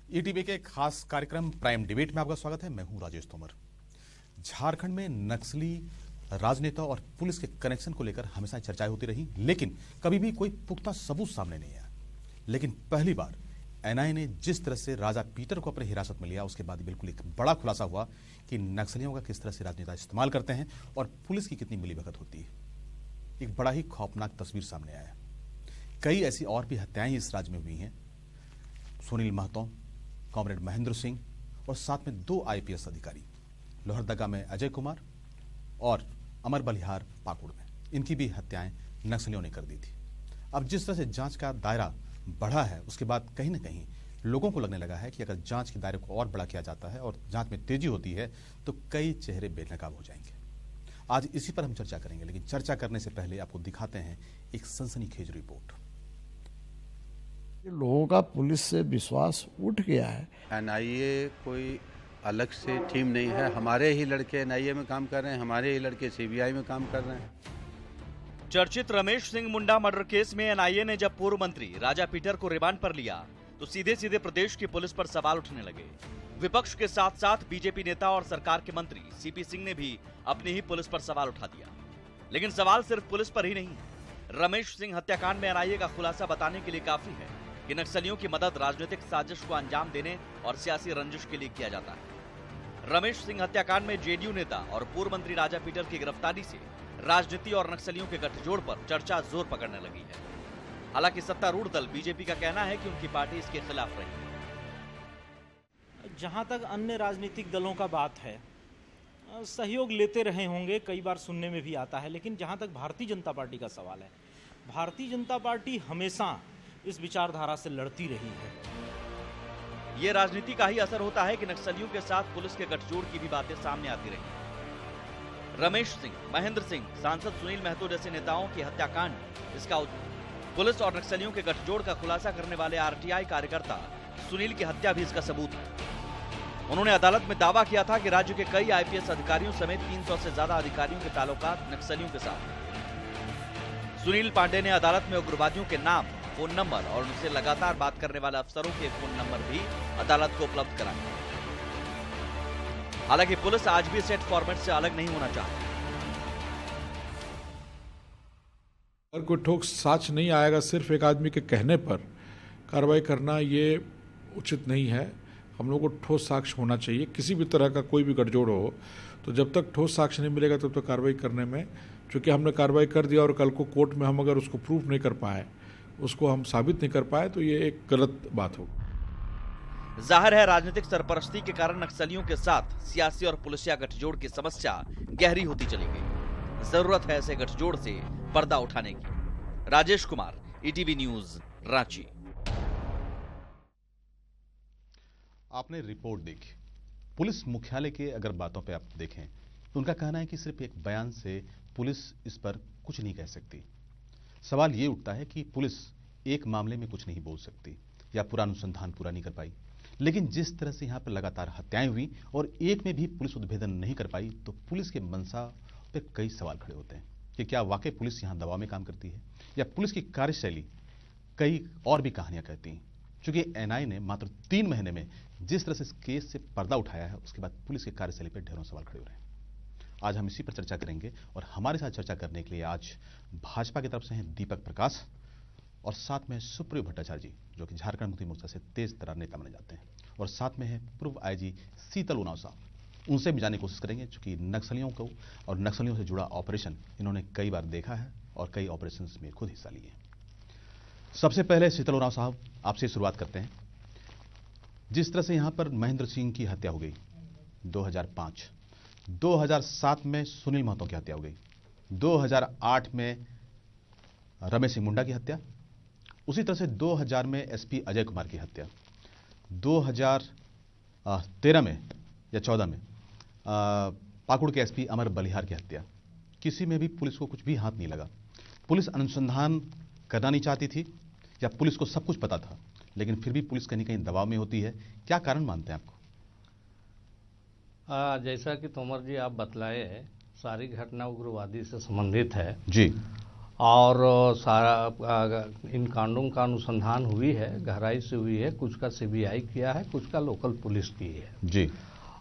ETV के खास कार्यक्रम प्राइम डिबेट में आपका स्वागत है। मैं हूं राजेश तोमर। झारखंड में नक्सली राजनेता और पुलिस के कनेक्शन को लेकर हमेशा चर्चाएं होती रही, लेकिन कभी भी कोई पुख्ता सबूत सामने नहीं आया। लेकिन पहली बार एनआईए ने जिस तरह से राजा पीटर को अपने हिरासत में लिया, उसके बाद बिल्कुल एक बड़ा खुलासा हुआ कि नक्सलियों का किस तरह से राजनेता इस्तेमाल करते हैं और पुलिस की कितनी मिलीभगत होती है। एक बड़ा ही खौफनाक तस्वीर सामने आया। कई ऐसी और भी हत्याएं इस राज्य में हुई हैं। सुनील महतो, कॉमरेड महेंद्र सिंह और साथ में 2 आईपीएस अधिकारी, लोहरदगा में अजय कुमार और अमर बलिहार पाकुड़ में, इनकी भी हत्याएं नक्सलियों ने कर दी थी। अब जिस तरह से जांच का दायरा बढ़ा है, उसके बाद कहीं ना कहीं लोगों को लगने लगा है कि अगर जांच के दायरे को और बड़ा किया जाता है और जांच में तेजी होती है तो कई चेहरे बेनकाब हो जाएंगे। आज इसी पर हम चर्चा करेंगे, लेकिन चर्चा करने से पहले आपको दिखाते हैं एक सनसनीखेज रिपोर्ट। लोगों का पुलिस से विश्वास उठ गया है। एनआईए कोई अलग से टीम नहीं है। हमारे ही लड़के एनआईए में काम कर रहे हैं, हमारे ही लड़के सीबीआई में काम कर रहे हैं। चर्चित रमेश सिंह मुंडा मर्डर केस में एनआईए ने जब पूर्व मंत्री राजा पीटर को रिमांड पर लिया तो सीधे सीधे प्रदेश की पुलिस पर सवाल उठने लगे। विपक्ष के साथ साथ बीजेपी नेता और सरकार के मंत्री सीपी सिंह ने भी अपनी ही पुलिस पर सवाल उठा दिया। लेकिन सवाल सिर्फ पुलिस पर ही नहीं है। रमेश सिंह हत्याकांड में एनआईए का खुलासा बताने के लिए काफी है कि नक्सलियों की मदद राजनीतिक साजिश को अंजाम देने और सियासी रंजिश के लिए किया जाता है। रमेश सिंह हत्याकांड में जेडीयू नेता और पूर्व मंत्री राजा पीटर की गिरफ्तारी से राजनीति और नक्सलियों के गठजोड़ पर चर्चा जोर पकड़ने लगी है। हालांकि सत्तारूढ़ दल बीजेपी का कहना है कि उनकी पार्टी इसके खिलाफ रही है। जहां तक अन्य राजनीतिक दलों का बात है, सहयोग लेते रहे होंगे, कई बार सुनने में भी आता है। लेकिन जहां तक भारतीय जनता पार्टी का सवाल है, भारतीय जनता पार्टी हमेशा इस विचारधारा से लड़ती रही है। ये राजनीति का ही असर होता है कि नक्सलियों के साथ पुलिस के गठजोड़ की भी बातें सामने आती रही। रमेश सिंह, महेंद्र सिंह, सांसद सुनील महतो जैसे नेताओं की हत्याकांड, इसका पुलिस और नक्सलियों के गठजोड़ का खुलासा करने वाले आरटीआई कार्यकर्ता सुनील की हत्या भी इसका सबूत है। उन्होंने अदालत में दावा किया था कि राज्य के कई आईपीएस अधिकारियों समेत 300 से ज्यादा अधिकारियों के ताल्लुकात नक्सलियों के साथ। सुनील पांडे ने अदालत में उग्रवादियों के नाम, फोन नंबर और उनसे लगातार बात करने वाले अफसरों के फोन नंबर भी अदालत को उपलब्ध कराए। हालांकि पुलिस आज भी सेट फॉर्मेट से अलग नहीं होना चाहती। अगर कोई ठोस साक्ष्य नहीं आएगा, सिर्फ एक आदमी के कहने पर कार्रवाई करना ये उचित नहीं है। हम लोग को ठोस साक्ष्य होना चाहिए। किसी भी तरह का कोई भी गठजोड़ हो तो जब तक ठोस साक्ष्य नहीं मिलेगा तब तक कार्रवाई करने में, चूंकि हमने कार्रवाई कर दिया और कल को कोर्ट में हम अगर उसको प्रूफ नहीं कर पाए, उसको हम साबित नहीं कर पाए, तो ये एक गलत बात होगी। जाहिर है राजनीतिक सरपरस्ती के कारण नक्सलियों के साथ सियासी और पुलिसिया गठजोड़ की समस्या गहरी होती चली गई। जरूरत है ऐसे गठजोड़ से पर्दा उठाने की। Rajesh Kumar, ETV news, Ranchi. आपने रिपोर्ट देखी। पुलिस मुख्यालय के अगर बातों पे आप देखें तो उनका कहना है कि सिर्फ एक बयान से पुलिस इस पर कुछ नहीं कह सकती। सवाल ये उठता है कि पुलिस एक मामले में कुछ नहीं बोल सकती या पूरा अनुसंधान पूरा नहीं कर पाई, लेकिन जिस तरह से यहां पर लगातार हत्याएं हुई और एक में भी पुलिस उद्भेदन नहीं कर पाई, तो पुलिस के मंशा पे कई सवाल खड़े होते हैं कि क्या वाकई पुलिस यहां दबाव में काम करती है या पुलिस की कार्यशैली कई और भी कहानियां कहती हैं। चूंकि एनआईए ने मात्र 3 महीने में जिस तरह से इस केस से पर्दा उठाया है, उसके बाद पुलिस की कार्यशैली पर ढेरों सवाल खड़े हो रहे हैं। आज हम इसी पर चर्चा करेंगे और हमारे साथ चर्चा करने के लिए आज भाजपा की तरफ से हैं दीपक प्रकाश और साथ में सुप्रियो भट्टाचार्य जी, जो कि झारखंड मुक्ति मोर्चा से तेज तर्रार नेता माने जाते हैं, और साथ में है पूर्व आईजी शीतल उरांव साहब। उनसे भी जानने की कोशिश करेंगे, चूंकि नक्सलियों को और नक्सलियों से जुड़ा ऑपरेशन इन्होंने कई बार देखा है और कई ऑपरेशन में खुद हिस्सा लिए हैं। सबसे पहले शीतल उरांव साहब, आपसे शुरुआत करते हैं। जिस तरह से यहां पर महेंद्र सिंह की हत्या हो गई 2005, 2007 में सुनील महतो की हत्या हो गई, 2008 में रमेश सिंह मुंडा की हत्या, उसी तरह से 2000 में एसपी अजय कुमार की हत्या, 2013 में या 14 में पाकुड़ के एसपी अमर बलिहार की हत्या। किसी में भी पुलिस को कुछ भी हाथ नहीं लगा। पुलिस अनुसंधान करना नहीं चाहती थी या पुलिस को सब कुछ पता था, लेकिन फिर भी पुलिस कहीं कहीं दबाव में होती है। क्या कारण मानते हैं आपको? जैसा कि तोमर जी आप बतलाए, सारी घटना उग्रवादी से संबंधित है जी। और सारा इन कांडों का अनुसंधान हुई है, गहराई से हुई है। कुछ का सीबीआई किया है, कुछ का लोकल पुलिस की है जी।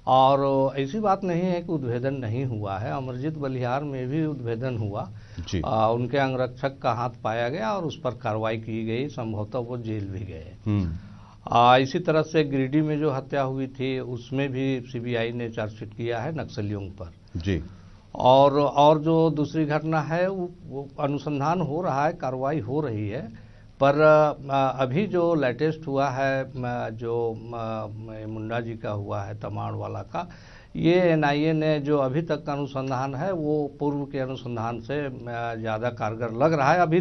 और ऐसी बात नहीं है कि उद्भेदन नहीं हुआ है। अमरजीत बलिहार में भी उद्भेदन हुआ जी। उनके अंगरक्षक का हाथ पाया गया और उस पर कार्रवाई की गई, संभवतः वो जेल भी गए। इसी तरह से गिरिडीह में जो हत्या हुई थी उसमें भी सीबीआई ने चार्जशीट किया है नक्सलियों पर जी। और जो दूसरी घटना है वो अनुसंधान हो रहा है, कार्रवाई हो रही है। पर अभी जो लेटेस्ट हुआ है जो मुंडा जी का हुआ है तमाड़ वाला का, ये एनआईए ने जो अभी तक का अनुसंधान है वो पूर्व के अनुसंधान से ज़्यादा कारगर लग रहा है अभी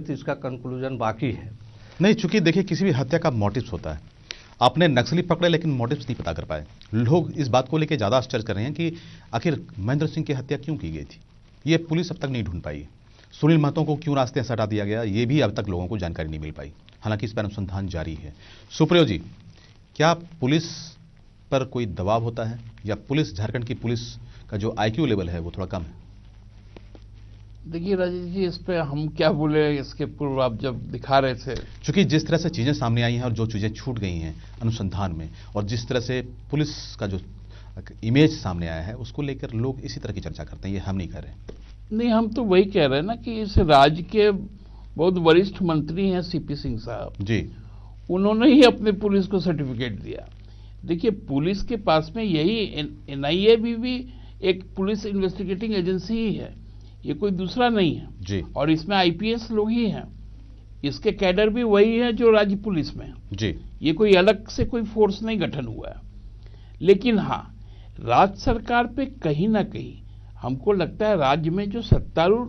तो इसका कंक्लूजन बाकी है। नहीं, चूंकि देखिए किसी भी हत्या का मोटिव्स होता है। आपने नक्सली पकड़े लेकिन मोटिव्स नहीं पता कर पाए। लोग इस बात को लेकर ज़्यादा आश्चर्य कर रहे हैं कि आखिर महेंद्र सिंह की हत्या क्यों की गई थी, ये पुलिस अब तक नहीं ढूंढ पाई। सुनील महतो को क्यों रास्ते से हटा दिया गया, ये भी अब तक लोगों को जानकारी नहीं मिल पाई। हालांकि इस पर अनुसंधान जारी है। सुप्रियो जी, क्या पुलिस पर कोई दबाव होता है या पुलिस, झारखंड की पुलिस का जो IQ लेवल है वो थोड़ा कम है? देखिए राजेश जी, इस पे हम क्या बोले, इसके पूर्व आप जब दिखा रहे थे, क्योंकि जिस तरह से चीजें सामने आई हैं और जो चीजें छूट गई हैं अनुसंधान में, और जिस तरह से पुलिस का जो इमेज सामने आया है उसको लेकर लोग इसी तरह की चर्चा करते हैं। ये हम नहीं कर रहे। नहीं, हम तो वही कह रहे हैं ना कि इस राज्य के बहुत वरिष्ठ मंत्री हैं सीपी सिंह साहब जी, उन्होंने ही अपने पुलिस को सर्टिफिकेट दिया। देखिए, पुलिस के पास में यही एनआईए भी एक पुलिस इन्वेस्टिगेटिंग एजेंसी ही है, ये कोई दूसरा नहीं है जी। और इसमें आईपीएस लोग ही हैं, इसके कैडर भी वही है जो राज्य पुलिस में है जी। ये कोई अलग से कोई फोर्स नहीं गठन हुआ है। लेकिन हाँ, राज्य सरकार पे कहीं ना कहीं हमको लगता है राज्य में जो सत्तारूढ़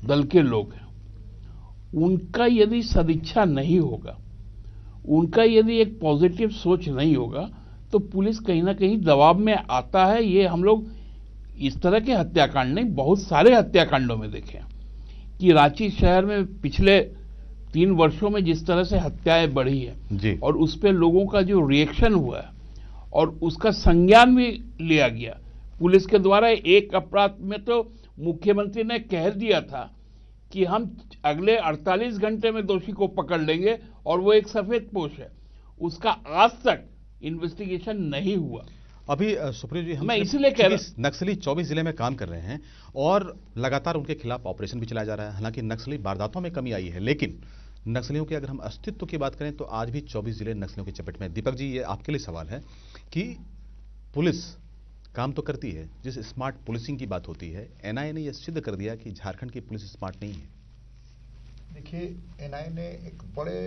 दल के लोग हैं उनका यदि सदिच्छा नहीं होगा, उनका यदि एक पॉजिटिव सोच नहीं होगा तो पुलिस कहीं ना कहीं दबाव में आता है। ये हम लोग इस तरह के हत्याकांड नहीं, बहुत सारे हत्याकांडों में देखे कि रांची शहर में पिछले 3 वर्षों में जिस तरह से हत्याएं बढ़ी है जी। और उस पर लोगों का जो रिएक्शन हुआ है और उसका संज्ञान भी लिया गया पुलिस के द्वारा। एक अपराध में तो मुख्यमंत्री ने कह दिया था कि हम अगले 48 घंटे में दोषी को पकड़ लेंगे और वो एक सफेद पोश है, उसका आज तक इन्वेस्टिगेशन नहीं हुआ। अभी सुप्रियो जी, मैं इसलिए कह रहा हूं, नक्सली 24 जिले में काम कर रहे हैं और लगातार उनके खिलाफ ऑपरेशन भी चलाया जा रहा है। हालांकि नक्सली वारदातों में कमी आई है, लेकिन नक्सलियों के अगर हम अस्तित्व की बात करें तो आज भी 24 जिले नक्सलियों की चपेट में। दीपक जी, ये आपके लिए सवाल है कि पुलिस काम तो करती है, जिस स्मार्ट पुलिसिंग की बात होती है, एनआईए ने यह सिद्ध कर दिया कि झारखंड की पुलिस स्मार्ट नहीं है। देखिए, एनआईए ने एक बड़े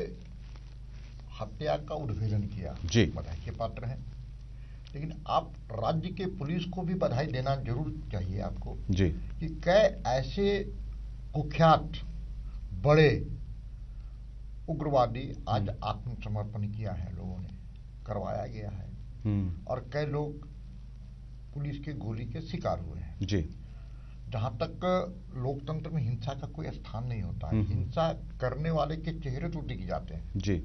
हत्या का उद्भेदन किया जी, बधाई के पात्र हैं। लेकिन आप राज्य के पुलिस को भी बधाई देना जरूर चाहिए आपको जी कि कई ऐसे कुख्यात बड़े उग्रवादी आज आत्मसमर्पण किया है, लोगों ने करवाया गया है और कई लोग पुलिस के गोली के शिकार हुए हैं जी। जहां तक लोकतंत्र में हिंसा का कोई स्थान नहीं होता है, हिंसा करने वाले के चेहरे तो दिख जाते हैं जी,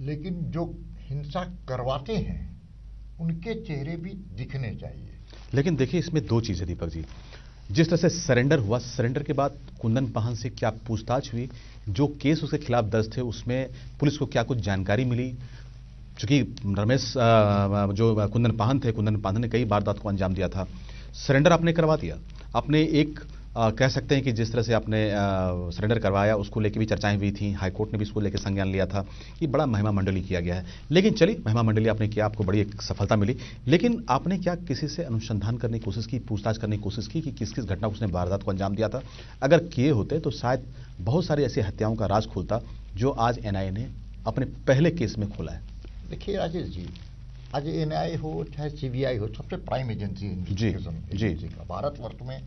लेकिन जो हिंसा करवाते हैं उनके चेहरे भी दिखने चाहिए। लेकिन देखिए, इसमें 2 चीजें दीपक जी। जिस तरह से सरेंडर हुआ, सरेंडर के बाद कुंदन पाहन से क्या पूछताछ हुई, जो केस उसके खिलाफ दर्ज थे उसमें पुलिस को क्या कुछ जानकारी मिली? चूंकि रमेश जो कुंदन पाहन थे, कुंदन पाहन ने कई वारदात को अंजाम दिया था, सरेंडर आपने करवा दिया। आपने एक कह सकते हैं कि जिस तरह से आपने सरेंडर करवाया उसको लेकर भी चर्चाएं हुई थी, हाईकोर्ट ने भी इसको लेकर संज्ञान लिया था कि बड़ा महिमा मंडली किया गया है। लेकिन चलिए, महिमा मंडली आपने किया, आपको बड़ी एक सफलता मिली, लेकिन आपने क्या किसी से अनुसंधान करने की कोशिश की, पूछताछ करने की कोशिश की कि किस किस घटना उसने वारदात को अंजाम दिया था? अगर किए होते तो शायद बहुत सारी ऐसी हत्याओं का राज खुलता जो आज एनआईए ने अपने पहले केस में खोला है। देखिए राजेश जी, आज एनआईए हो चाहे सीबीआई हो, सबसे प्राइम एजेंसी एजेंसी का भारतवर्ष में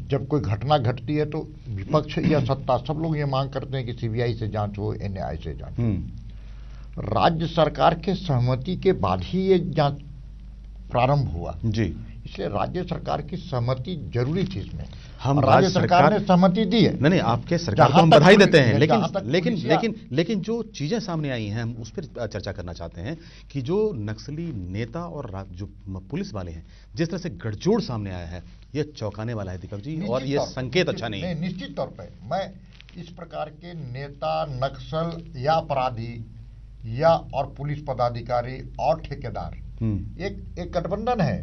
जब कोई घटना घटती है तो विपक्ष या सत्ता सब लोग ये मांग करते हैं कि सीबीआई से जांच हो, एनआईए से जांच हो। राज्य सरकार के सहमति के बाद ही ये जांच प्रारंभ हुआ जी, इसलिए राज्य सरकार की सहमति जरूरी थी इसमें। हम राज्य सरकार ने सहमति दी है। नहीं, आपके सरकार को हम बधाई देते हैं, लेकिन जो चीजें सामने आई हैं हम उस पर चर्चा करना चाहते हैं कि जो नक्सली नेता और जो पुलिस वाले हैं, जिस तरह से गठजोड़ सामने आया है, ये चौंकाने वाला है दीपक जी, और ये संकेत अच्छा नहीं है। निश्चित तौर पर मैं इस प्रकार के नेता, नक्सल या अपराधी या और पुलिस पदाधिकारी और ठेकेदार एक गठबंधन है,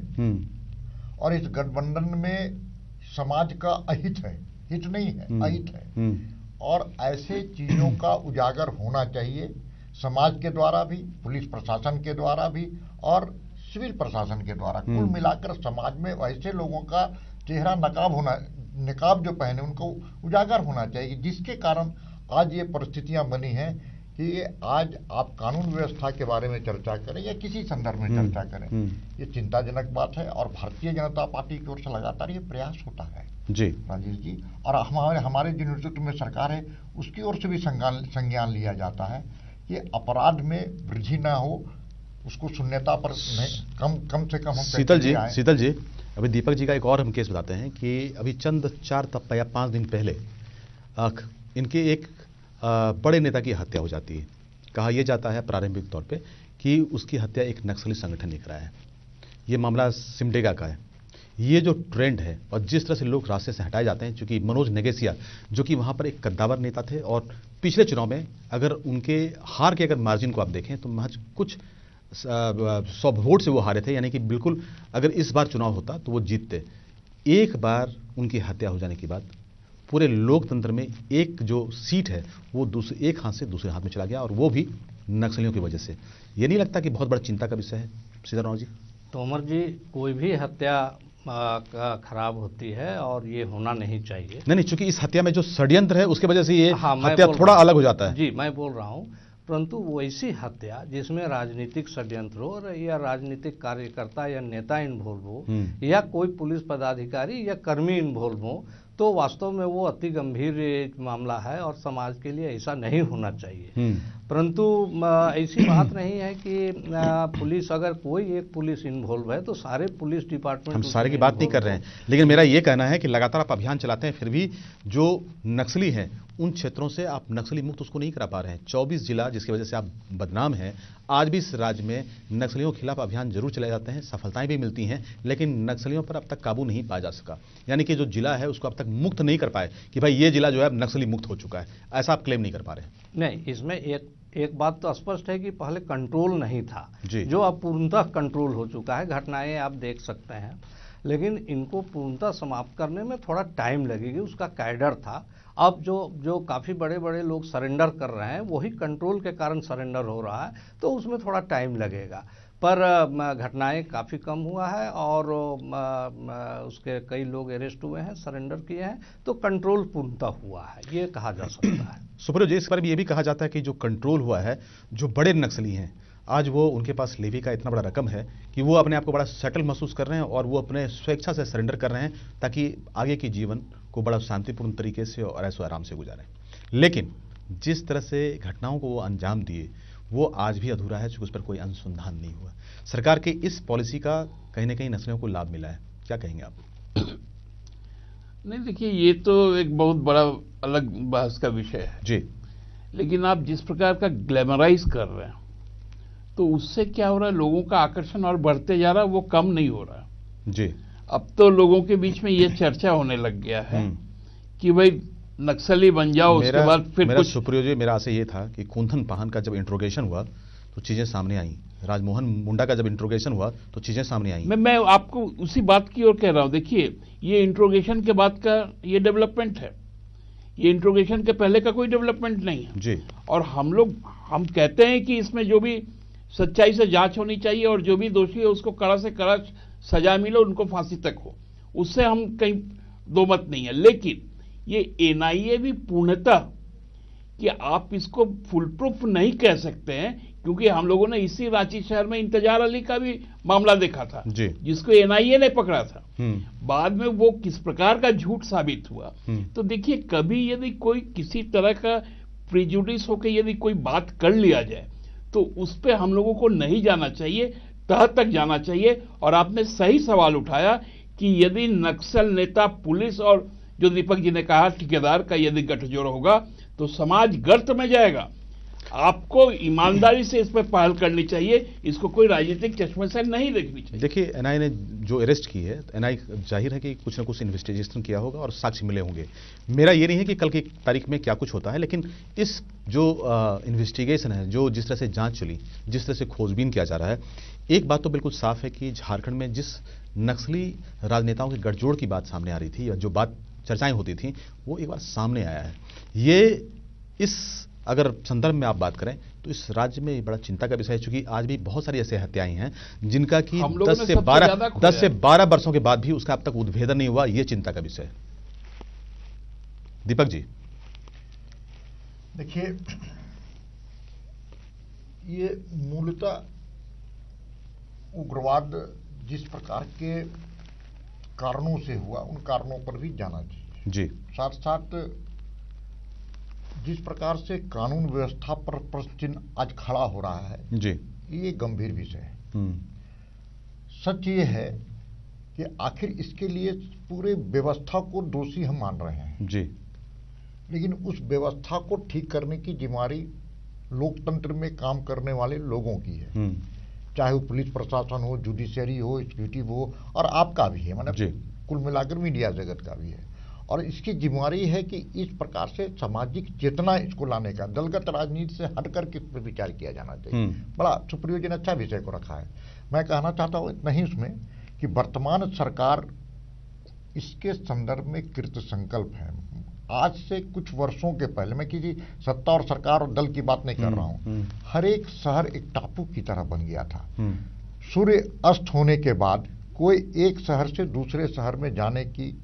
और इस गठबंधन में समाज का अहित है, हित नहीं है, अहित है, और ऐसे चीजों का उजागर होना चाहिए समाज के द्वारा भी, पुलिस प्रशासन के द्वारा भी और सिविल प्रशासन के द्वारा। कुल मिलाकर समाज में ऐसे लोगों का चेहरा नकाब जो पहने उनको उजागर होना चाहिए, जिसके कारण आज ये परिस्थितियां बनी हैं कि आज आप कानून व्यवस्था के बारे में चर्चा करें या किसी संदर्भ में चर्चा करें, ये चिंताजनक बात है। और भारतीय जनता पार्टी की ओर से लगातार ये प्रयास होता है जी राजेश जी, और हमारे जो नेतृत्व में सरकार है उसकी ओर से भी संज्ञान लिया जाता है कि अपराध में वृद्धि ना हो, उसको शून्यता पर कम से कम हम शीतल जी, अभी दीपक जी का एक और हम केस बताते हैं कि अभी चंद 4 या 5 दिन पहले इनके एक बड़े नेता की हत्या हो जाती है। कहा यह जाता है प्रारंभिक तौर पे कि उसकी हत्या एक नक्सली संगठन ने कराया है। ये मामला सिमडेगा का है। ये जो ट्रेंड है और जिस तरह से लोग रास्ते से हटाए जाते हैं, चूंकि मनोज नेगेसिया जो कि वहां पर एक कद्दावर नेता थे और पिछले चुनाव में अगर उनके हार के अगर मार्जिन को आप देखें तो महज कुछ 100 वोट से वो हारे थे, यानी कि बिल्कुल अगर इस बार चुनाव होता तो वो जीतते। एक बार उनकी हत्या हो जाने के बाद पूरे लोकतंत्र में एक जो सीट है वो एक हाथ से दूसरे हाथ में चला गया, और वो भी नक्सलियों की वजह से। ये नहीं लगता कि बहुत बड़ा चिंता का विषय है सीताराम जी? तोमर जी, कोई भी हत्या खराब होती है और ये होना नहीं चाहिए। नहीं, चूंकि इस हत्या में जो षड्यंत्र है उसके वजह से ये हत्या थोड़ा अलग हो जाता है। जी, मैं बोल रहा हूँ, परंतु वैसी हत्या जिसमें राजनीतिक षड्यंत्र हो या राजनीतिक कार्यकर्ता या नेता इन्वॉल्व हो या कोई पुलिस पदाधिकारी या कर्मी इन्वॉल्व हो, तो वास्तव में वो अति गंभीर मामला है और समाज के लिए ऐसा नहीं होना चाहिए। परंतु ऐसी बात नहीं है कि पुलिस, अगर कोई एक पुलिस इन्वॉल्व है तो सारे पुलिस डिपार्टमेंट, हम सारे की बात नहीं कर रहे हैं, लेकिन मेरा ये कहना है कि लगातार आप अभियान चलाते हैं, फिर भी जो नक्सली हैं उन क्षेत्रों से आप नक्सली मुक्त उसको नहीं करा पा रहे हैं। 24 जिला जिसकी वजह से आप बदनाम हैं, आज भी इस राज्य में नक्सलियों के खिलाफ अभियान जरूर चलाए जाते हैं, सफलताएं भी मिलती हैं, लेकिन नक्सलियों पर अब तक काबू नहीं पाया जा सका। यानी कि जो जिला है उसको अब तक मुक्त नहीं कर पाए कि भाई ये जिला जो है अब नक्सली मुक्त हो चुका है, ऐसा आप क्लेम नहीं कर पा रहे। नहीं, इसमें एक बात तो स्पष्ट है कि पहले कंट्रोल नहीं था, जो अब पूर्णतः कंट्रोल हो चुका है। घटनाएं आप देख सकते हैं, लेकिन इनको पूर्णतः समाप्त करने में थोड़ा टाइम लगेगी, उसका कैडर था। अब जो काफ़ी बड़े बड़े लोग सरेंडर कर रहे हैं वही कंट्रोल के कारण सरेंडर हो रहा है, तो उसमें थोड़ा टाइम लगेगा। पर घटनाएं काफ़ी कम हुआ है और उसके कई लोग अरेस्ट हुए हैं, सरेंडर किए हैं, तो कंट्रोल पूर्णतः हुआ है, ये कहा जा सकता है। सुप्रियो जी, इस पर भी ये भी कहा जाता है कि जो कंट्रोल हुआ है, जो बड़े नक्सली हैं आज वो उनके पास लेवी का इतना बड़ा रकम है कि वो अपने आप को बड़ा सेटल महसूस कर रहे हैं और वो अपने स्वेच्छा से सरेंडर कर रहे हैं ताकि आगे की जीवन को बड़ा शांतिपूर्ण तरीके से और ऐसो आराम से गुजारें। लेकिन जिस तरह से घटनाओं को वो अंजाम दिए वो आज भी अधूरा है, चूंकि उस पर कोई अनुसंधान नहीं हुआ। सरकार के इस पॉलिसी का कहीं ना कहीं नक्सलियों को लाभ मिला है, क्या कहेंगे आप? नहीं, देखिए, ये तो एक बहुत बड़ा अलग बहस का विषय है जी, लेकिन आप जिस प्रकार का ग्लैमराइज कर रहे हैं तो उससे क्या हो रहा है, लोगों का आकर्षण और बढ़ते जा रहा है, वो कम नहीं हो रहा जी। अब तो लोगों के बीच में ये चर्चा होने लग गया है कि भाई नक्सली बन जाओ, उसके बाद फिर कुछ। सुप्रियो जी, मेरा आशय ये था कि कुंथन पाहन का जब इंट्रोगेशन हुआ तो चीजें सामने आई, राजमोहन मुंडा का जब इंट्रोगेशन हुआ तो चीजें सामने आई। मैं आपको उसी बात की ओर कह रहा हूं। देखिए, ये इंट्रोगेशन के बाद का ये डेवलपमेंट है, ये इंट्रोगेशन के पहले का कोई डेवलपमेंट नहीं है जी। और हम कहते हैं कि इसमें जो भी सच्चाई से जांच होनी चाहिए और जो भी दोषी है उसको कड़ा से कड़ा सजा मिले, उनको फांसी तक हो, उससे हम कहीं दो मत नहीं है। लेकिन ये एनआईए भी पूर्णतः कि आप इसको फुल प्रूफ नहीं कह सकते हैं, क्योंकि हम लोगों ने इसी रांची शहर में इंतजार अली का भी मामला देखा था जी, जिसको एनआईए ने पकड़ा था। बाद में वो किस प्रकार का झूठ साबित हुआ। तो देखिए, कभी यदि कोई किसी तरह का प्रिजुडिस होकर यदि कोई बात कर लिया जाए तो उस पर हम लोगों को नहीं जाना चाहिए, तह तक जाना चाहिए। और आपने सही सवाल उठाया कि यदि नक्सल नेता पुलिस और जो दीपक जी ने कहा, ठेकेदार का यदि गठजोड़ होगा तो समाज गर्त में जाएगा। आपको ईमानदारी से इस पर पहल करनी चाहिए, इसको कोई राजनीतिक चश्मे से नहीं देखनी चाहिए। देखिए, एनआईए ने जो अरेस्ट की है, एनआईए जाहिर है कि कुछ ना कुछ इन्वेस्टिगेशन किया होगा और साक्ष्य मिले होंगे। मेरा ये नहीं है कि कल की तारीख में क्या कुछ होता है, लेकिन इस जो इन्वेस्टिगेशन है, जो जिस तरह से जांच चली, जिस तरह से खोजबीन किया जा रहा है, एक बात तो बिल्कुल साफ है कि झारखंड में जिस नक्सली राजनेताओं के गठजोड़ की बात सामने आ रही थी, या जो बात चर्चाएं होती थी, वो एक बार सामने आया है। ये इस अगर संदर्भ में आप बात करें तो इस राज्य में बड़ा चिंता का विषय है, चूंकि आज भी बहुत सारी ऐसे हत्याएं हैं जिनका कि 10 से 12 वर्षों के बाद भी उसका अब तक उद्भेदन नहीं हुआ। ये चिंता का विषय है। दीपक जी, देखिए, ये मूलतः उग्रवाद जिस प्रकार के कारणों से हुआ, उन कारणों पर भी जाना चाहिए जी। साथ साथ जिस प्रकार से कानून व्यवस्था पर प्रश्न चिन्ह आज खड़ा हो रहा है जी, ये गंभीर विषय है। सच ये है कि आखिर इसके लिए पूरे व्यवस्था को दोषी हम मान रहे हैं जी, लेकिन उस व्यवस्था को ठीक करने की जिम्मेदारी लोकतंत्र में काम करने वाले लोगों की है, चाहे वो पुलिस प्रशासन हो, जुडिशरी हो, एग्जीक्यूटिव हो, और आपका भी है, मतलब कुल मिलाकर मीडिया जगत का भी है। और इसकी जिम्मेदारी है कि इस प्रकार से सामाजिक चेतना इसको लाने का, दलगत राजनीति से हटकर के इस पर विचार किया जाना चाहिए। बड़ा सुप्रयोजन अच्छा विषय को रखा है। मैं कहना चाहता हूँ इतना ही उसमें कि वर्तमान सरकार इसके संदर्भ में कृत संकल्प है। आज से कुछ वर्षों के पहले, मैं किसी सत्ता और सरकार और दल की बात नहीं कर रहा हूँ, हर एक शहर एक टापू की तरह बन गया था। सूर्य अस्त होने के बाद कोई एक शहर से दूसरे शहर में जाने की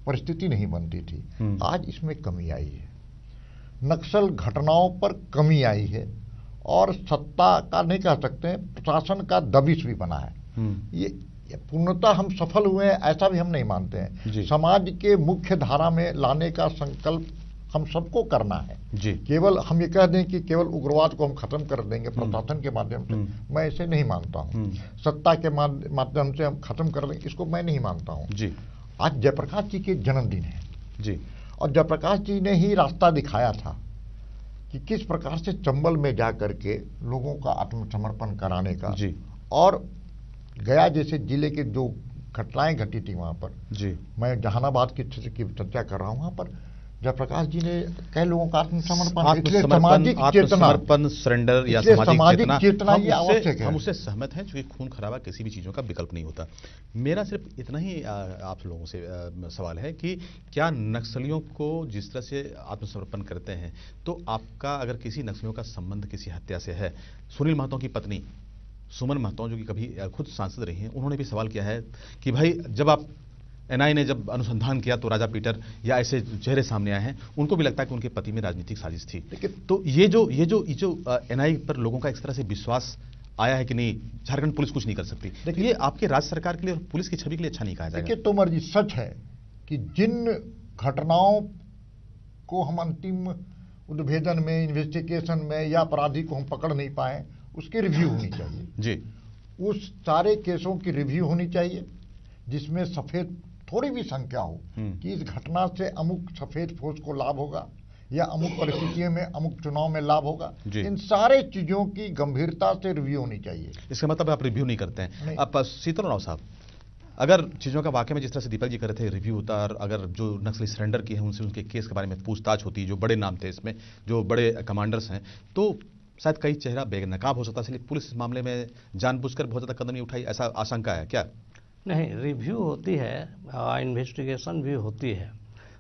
परिस्थिति नहीं बनती थी। आज इसमें कमी आई है, नक्सल घटनाओं पर कमी आई है, और सत्ता का नहीं कह सकते हैं, प्रशासन का दबिश भी बना है। ये पूर्णतः हम सफल हुए हैं ऐसा भी हम नहीं मानते हैं। समाज के मुख्य धारा में लाने का संकल्प हम सबको करना है जी। केवल हम ये कह दें कि केवल उग्रवाद को हम खत्म कर देंगे प्रशासन के माध्यम से, मैं ऐसे नहीं मानता हूँ। सत्ता के माध्यम से हम खत्म कर देंगे, इसको मैं नहीं मानता हूँ जी। आज जयप्रकाश जी के जन्मदिन है जी, और जयप्रकाश जी ने ही रास्ता दिखाया था कि किस प्रकार से चंबल में जा करके लोगों का आत्मसमर्पण कराने का जी। और गया जैसे जिले के जो घटनाएं घटी थी वहां पर जी, मैं जहानाबाद की चर्चा कर रहा हूं, वहां पर जयप्रकाश जी ने कई लोगों का आत्मसमर्पण, सरेंडर या सामाजिक चेतना, ये आवश्यक है। हम उससे सहमत हैं, क्योंकि खून खराबा किसी भी चीजों का विकल्प नहीं होता। मेरा सिर्फ इतना ही आप लोगों से सवाल है कि क्या नक्सलियों को जिस तरह से आत्मसमर्पण करते हैं, तो आपका अगर किसी नक्सलियों का संबंध किसी हत्या से है, सुनील महतो की पत्नी सुमन महतो जो कि कभी खुद सांसद रही हैं, उन्होंने भी सवाल किया है कि भाई जब आप एनआईए ने जब अनुसंधान किया तो राजा पीटर या ऐसे चेहरे सामने आए हैं, उनको भी लगता है कि उनके पति में राजनीतिक साजिश थी। तो ये जो एनआईए पर लोगों का इस तरह से विश्वास आया है कि नहीं, झारखंड पुलिस कुछ नहीं कर सकती, देखिए ये आपके राज्य सरकार के लिए और पुलिस की छवि के लिए अच्छा नहीं कहा जाएगा। देखिए तोमर जी, सच है कि जिन घटनाओं को हम अंतिम उद्भेदन में, इन्वेस्टिगेशन में या अपराधी को हम पकड़ नहीं पाए, उसकी रिव्यू होनी चाहिए जी। उस सारे केसों की रिव्यू होनी चाहिए जिसमें सफेद थोड़ी भी संख्या हो कि इस घटना से अमुक सफेद फौज को लाभ होगा या अमुक परिस्थितियों में अमुक चुनाव में लाभ होगा। इन सारे चीजों की गंभीरता से रिव्यू होनी चाहिए। इसका मतलब आप रिव्यू नहीं करते हैं। अब शीतल राव साहब, अगर चीजों का वाकई में जिस तरह से दीपक जी कर रहे थे रिव्यू होता, और अगर जो नक्सली सरेंडर किए हैं उनसे उनके केस के बारे में पूछताछ होती, जो बड़े नाम थे इसमें, जो बड़े कमांडर्स हैं, तो शायद कई चेहरा बेनकाब हो सकता है। इसलिए पुलिस इस मामले में जानबूझकर बहुत ज्यादा कदम नहीं उठाई, ऐसा आशंका है क्या? नहीं, रिव्यू होती है, इन्वेस्टिगेशन भी होती है,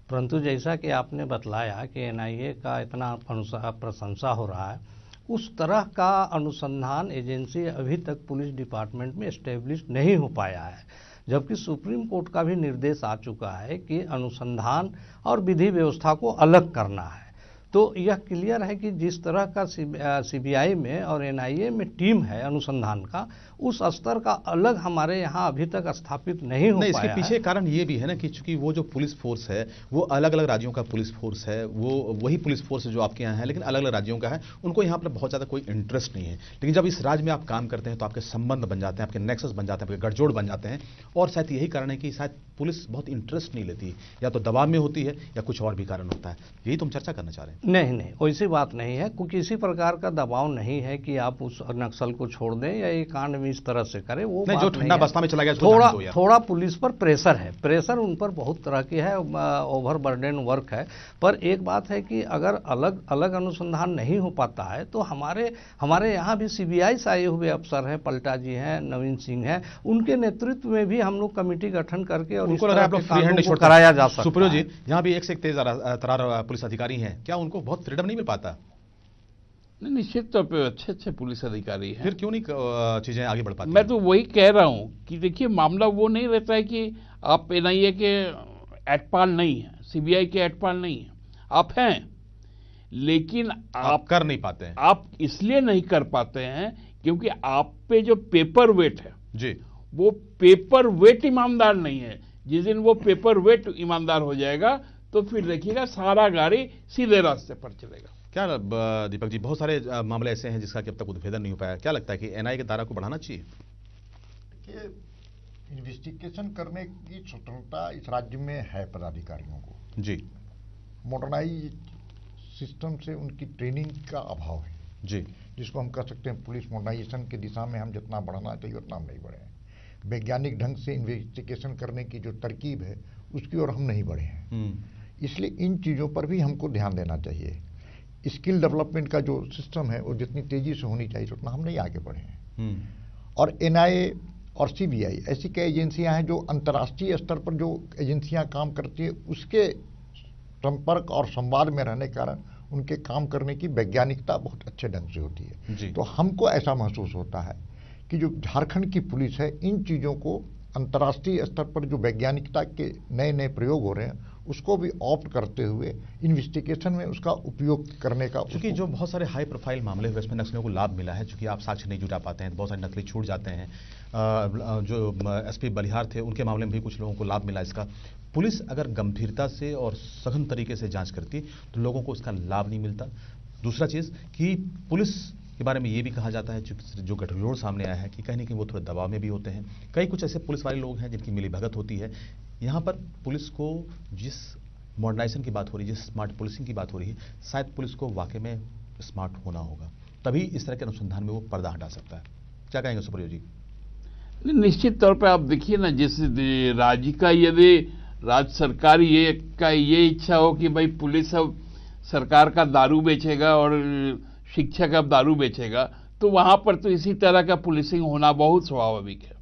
परंतु जैसा कि आपने बतलाया कि एनआईए का इतना प्रशंसा हो रहा है, उस तरह का अनुसंधान एजेंसी अभी तक पुलिस डिपार्टमेंट में एस्टेब्लिश नहीं हो पाया है, जबकि सुप्रीम कोर्ट का भी निर्देश आ चुका है कि अनुसंधान और विधि व्यवस्था को अलग करना है। तो यह क्लियर है कि जिस तरह का सीबीआई में और एनआईए में टीम है अनुसंधान का, उस स्तर का अलग हमारे यहाँ अभी तक स्थापित नहीं हो पाया। इसके पीछे कारण ये भी है ना कि चूंकि वो जो पुलिस फोर्स है वो अलग अलग राज्यों का पुलिस फोर्स है, वो वही पुलिस फोर्स जो आपके यहाँ है लेकिन अलग अलग राज्यों का है, उनको यहाँ पर बहुत ज़्यादा कोई इंटरेस्ट नहीं है। लेकिन जब इस राज्य में आप काम करते हैं तो आपके संबंध बन जाते हैं, आपके नेक्सस बन जाते हैं, आपके गठजोड़ बन जाते हैं, और शायद यही कारण है कि शायद पुलिस बहुत इंटरेस्ट नहीं लेती, या तो दबाव में होती है या कुछ और भी कारण होता है। यही तुम चर्चा करना चाह रहे हैं? नहीं नहीं, वैसी बात नहीं है। किसी प्रकार का दबाव नहीं है कि आप उस नक्सल को छोड़ दें या ये कांड में इस तरह से करें, वो नहीं, बात जो ठंडा बस्ता में चला गया थोड़ा पुलिस पर प्रेशर है, प्रेशर उन पर बहुत तरह की है, ओवरबर्डन वर्क है। पर एक बात है कि अगर अलग अलग अनुसंधान नहीं हो पाता है तो हमारे यहाँ भी सीबीआई से आए हुए अफसर हैं, पलटा जी हैं, नवीन सिंह हैं, उनके नेतृत्व में भी हम लोग कमेटी गठन करके और उनको लग रहा है आप लोग फ्री हैंड नहीं कराया जा सकता है। सुप्रियो जी, यहाँ भी एक से एक तेज तरार पुलिस अधिकारी हैं, क्या उनको बहुत फ्रीडम नहीं मिल पाता? निश्चित तौर पे अच्छे अच्छे पुलिस अधिकारी हैं, फिर क्यों नहीं चीजें आगे बढ़ पाती? मैं तो वही कह रहा हूं कि देखिए मामला वो नहीं रहता है कि आप एनआईए के एटपाल नहीं है, सीबीआई के एटपाल नहीं है, आप हैं, लेकिन आप कर नहीं पाते हैं। आप इसलिए नहीं कर पाते हैं क्योंकि आप पे जो पेपर वेट है जी, वो पेपर वेट ईमानदार नहीं है। जिस दिन वो पेपर वेट ईमानदार हो जाएगा तो फिर देखिएगा सारा गाड़ी सीधे रास्ते पर चलेगा। क्या दीपक जी, बहुत सारे मामले ऐसे हैं जिसका कि अब तक उद्भेदन नहीं हो पाया, क्या लगता है कि एनआईए के दायरा को बढ़ाना चाहिए? देखिए, इन्वेस्टिगेशन करने की स्वतंत्रता इस राज्य में है पदाधिकारियों को जी, मॉडर्नाइज सिस्टम से उनकी ट्रेनिंग का अभाव है जी, जिसको हम कह सकते हैं पुलिस मॉडर्नाइजेशन की दिशा में हम जितना बढ़ना चाहिए उतना हम नहीं बढ़े हैं। वैज्ञानिक ढंग से इन्वेस्टिगेशन करने की जो तरकीब है उसकी ओर हम नहीं बढ़े हैं। इसलिए इन चीज़ों पर भी हमको ध्यान देना चाहिए। स्किल डेवलपमेंट का जो सिस्टम है वो जितनी तेजी से होनी चाहिए उतना हम नहीं आगे बढ़े हैं। और एनआईए और सीबीआई ऐसी कई एजेंसियां हैं जो अंतर्राष्ट्रीय स्तर पर जो एजेंसियां काम करती है उसके संपर्क और संवाद में रहने के कारण उनके काम करने की वैज्ञानिकता बहुत अच्छे ढंग से होती है। तो हमको ऐसा महसूस होता है कि जो झारखंड की पुलिस है इन चीज़ों को अंतर्राष्ट्रीय स्तर पर जो वैज्ञानिकता के नए नए प्रयोग हो रहे हैं उसको भी ऑप्ट करते हुए इन्वेस्टिगेशन में उसका उपयोग करने का, क्योंकि जो बहुत सारे हाई प्रोफाइल मामले हुए इसमें नक्सलियों को लाभ मिला है, क्योंकि आप साक्ष्य नहीं जुटा पाते हैं तो बहुत सारे नकली छूट जाते हैं। जो एसपी बलिहार थे उनके मामले में भी कुछ लोगों को लाभ मिला इसका। पुलिस अगर गंभीरता से और सघन तरीके से जांच करती तो लोगों को इसका लाभ नहीं मिलता। दूसरा चीज़ कि पुलिस के बारे में ये भी कहा जाता है जो गठजोड़ सामने आया है कि कहीं ना कहीं वो थोड़े दबाव में भी होते हैं। कई कुछ ऐसे पुलिस वाले लोग हैं जिनकी मिलीभगत होती है। यहाँ पर पुलिस को जिस मॉडर्नाइजेशन की बात हो रही है, जिस स्मार्ट पुलिसिंग की बात हो रही है, शायद पुलिस को वाकई में स्मार्ट होना होगा, तभी इस तरह के अनुसंधान में वो पर्दा हटा सकता है। क्या कहेंगे सुप्रियो जी? निश्चित तौर पर आप देखिए ना, जिस राज्य का यदि राज्य सरकार ये इच्छा हो कि भाई पुलिस अब सरकार का दारू बेचेगा और शिक्षक अब दारू बेचेगा, तो वहां पर तो इसी तरह का पुलिसिंग होना बहुत स्वाभाविक है।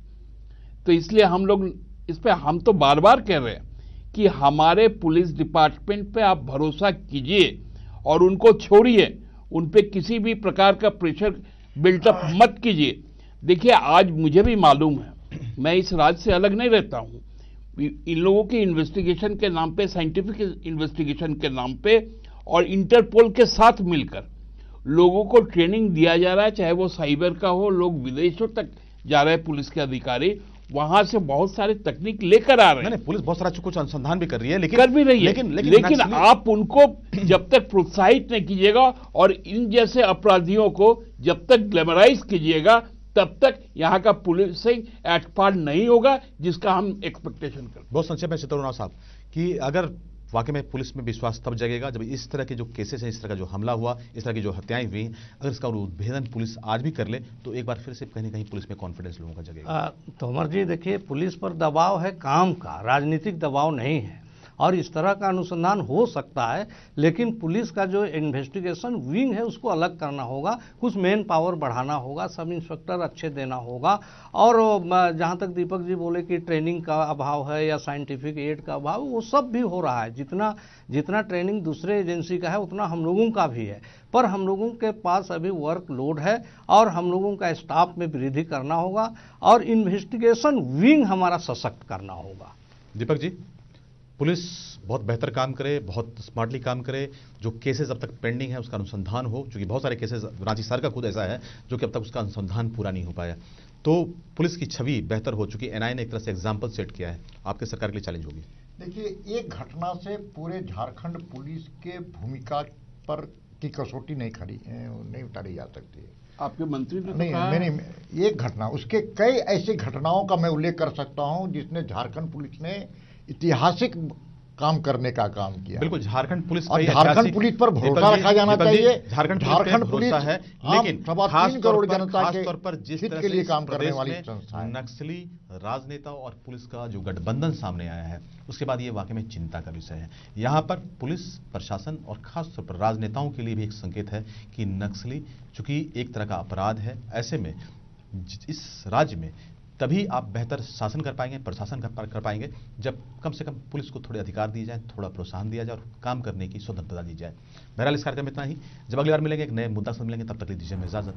तो इसलिए हम लोग इस पे हम तो बार बार कह रहे हैं कि हमारे पुलिस डिपार्टमेंट पे आप भरोसा कीजिए और उनको छोड़िए, उन पे किसी भी प्रकार का प्रेशर बिल्टअप मत कीजिए। देखिए आज मुझे भी मालूम है, मैं इस राज्य से अलग नहीं रहता हूं, इन लोगों की इन्वेस्टिगेशन के नाम पे, साइंटिफिक इन्वेस्टिगेशन के नाम पे और इंटरपोल के साथ मिलकर लोगों को ट्रेनिंग दिया जा रहा है, चाहे वो साइबर का हो, लोग विदेशों तक जा रहे हैं पुलिस के अधिकारी, वहां से बहुत सारे तकनीक लेकर आ रहे हैं। पुलिस बहुत सारा कुछ अनुसंधान भी कर रही है, लेकिन आप उनको जब तक प्रोत्साहित नहीं कीजिएगा और इन जैसे अपराधियों को जब तक ग्लैमराइज कीजिएगा तब तक यहाँ का पुलिसिंग एटपार्ट नहीं होगा जिसका हम एक्सपेक्टेशन करते हैं। बहुत संक्षेप में चित्तौड़नाथ साहब कि अगर वाकई में पुलिस में विश्वास तब जगेगा जब इस तरह के जो केसेस हैं, इस तरह का जो हमला हुआ, इस तरह की जो हत्याएं हुई, अगर इसका उद्भेदन पुलिस आज भी कर ले तो एक बार फिर से कहीं ना कहीं पुलिस में कॉन्फिडेंस लोगों का जगेगा। तोमर जी देखिए, पुलिस पर दबाव है काम का, राजनीतिक दबाव नहीं है, और इस तरह का अनुसंधान हो सकता है, लेकिन पुलिस का जो इन्वेस्टिगेशन विंग है उसको अलग करना होगा, कुछ मेन पावर बढ़ाना होगा, सब इंस्पेक्टर अच्छे देना होगा। और जहाँ तक दीपक जी बोले कि ट्रेनिंग का अभाव है या साइंटिफिक एड का अभाव, वो सब भी हो रहा है। जितना ट्रेनिंग दूसरे एजेंसी का है उतना हम लोगों का भी है, पर हम लोगों के पास अभी वर्क लोड है और हम लोगों का स्टाफ में वृद्धि करना होगा और इन्वेस्टिगेशन विंग हमारा सशक्त करना होगा। दीपक जी, पुलिस बहुत बेहतर काम करे, बहुत स्मार्टली काम करे, जो केसेस अब तक पेंडिंग है उसका अनुसंधान हो, क्योंकि बहुत सारे केसेस रांची सर का खुद ऐसा है जो कि अब तक उसका अनुसंधान पूरा नहीं हो पाया। तो पुलिस की छवि बेहतर हो चुकी, एनआईए ने एक तरह से एग्जाम्पल सेट किया है, आपके सरकार के लिए चैलेंज होगी। देखिए, एक घटना से पूरे झारखंड पुलिस के भूमिका पर की कसौटी नहीं उतारी जा सकती है। आपके मंत्री ने नहीं, मैंने एक घटना, उसके कई ऐसी घटनाओं का मैं उल्लेख कर सकता हूं जिसने झारखंड पुलिस ने ऐतिहासिक काम करने का काम किया। बिल्कुल, झारखंड पुलिस और झारखंड पुलिस पर भरोसा रखा जाना चाहिए। झारखंड पुलिस है, लेकिन 3.25 करोड़ जनता खास तौर पर जिस तरह के लिए से काम करने प्रदेश वाली में संस्था है। नक्सली राजनेताओं और पुलिस का जो गठबंधन सामने आया है, उसके बाद ये वाकई में चिंता का विषय है। यहाँ पर पुलिस प्रशासन और खास तौर पर राजनेताओं के लिए भी एक संकेत है कि नक्सली चूंकि एक तरह का अपराध है, ऐसे में इस राज्य में तभी आप बेहतर शासन कर पाएंगे, प्रशासन कर पाएंगे, जब कम से कम पुलिस को थोड़े अधिकार दिए जाए, थोड़ा प्रोत्साहन दिया जाए और काम करने की स्वतंत्रता दी जाए। बहरहाल इस कार्यक्रम में इतना ही। जब अगली बार मिलेंगे एक नए मुद्दा से मिलेंगे, तब तक दीजिए मैं इजाजत।